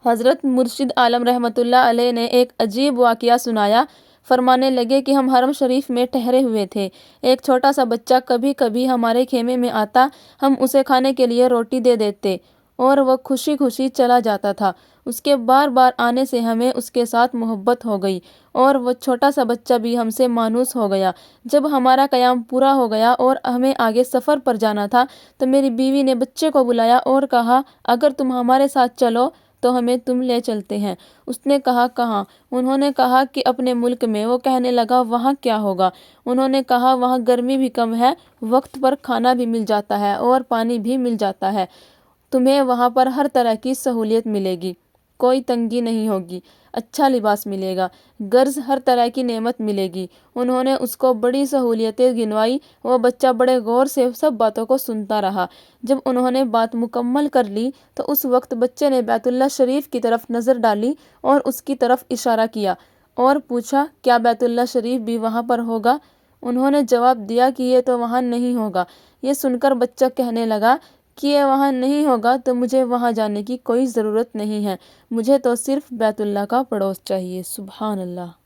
حضرت مرشد عالم رحمۃ اللہ علیہ نے ایک عجیب واقعہ سنایا۔ فرمانے لگے کہ ہم حرم شریف میں ٹھہرے ہوئے تھے۔ ایک چھوٹا سا بچہ کبھی کبھی ہمارے خیمے میں آتا، ہم اسے کھانے کے لیے روٹی دے دیتے اور وہ خوشی خوشی چلا جاتا تھا۔ اس کے بار بار آنے سے ہمیں اس کے ساتھ محبت ہو گئی اور وہ چھوٹا سا بچہ بھی ہم سے مانوس ہو گیا۔ جب ہمارا قیام پورا ہو گیا اور ہمیں آگے سفر پر جانا تھا تو میری بیوی نے بچے کو بلایا اور کہا، اگر تم ہمارے ساتھ چلو تو ہمیں تم لے چلتے ہیں۔ اس نے کہا، کہاں؟ انہوں نے کہا کہ اپنے ملک میں۔ وہ کہنے لگا، وہاں کیا ہوگا؟ انہوں نے کہا، وہاں گرمی بھی کم ہے، وقت پر کھانا بھی مل جاتا ہے اور پانی بھی مل جاتا ہے۔ تمہیں وہاں پر ہر طرح کی سہولت ملے گی، کوئی تنگی نہیں ہوگی، اچھا لباس ملے گا، غرض ہر طرح کی نعمت ملے گی۔ انہوں نے اس کو بڑی سہولتیں گنوائی۔ وہ بچہ بڑے غور سے سب باتوں کو سنتا رہا۔ جب انہوں نے بات مکمل کر لی تو اس وقت بچے نے بیت اللہ شریف کی طرف نظر ڈالی اور اس کی طرف اشارہ کیا اور پوچھا، کیا بیت اللہ شریف بھی وہاں پر ہوگا؟ انہوں نے جواب دیا کہ یہ تو وہاں نہیں ہوگا۔ یہ سن کر بچہ کہنے لگا کہ یہ وہاں نہیں ہوگا تو مجھے وہاں جانے کی کوئی ضرورت نہیں ہے، مجھے تو صرف بیت اللہ کا پڑوس چاہیے۔ سبحان اللہ۔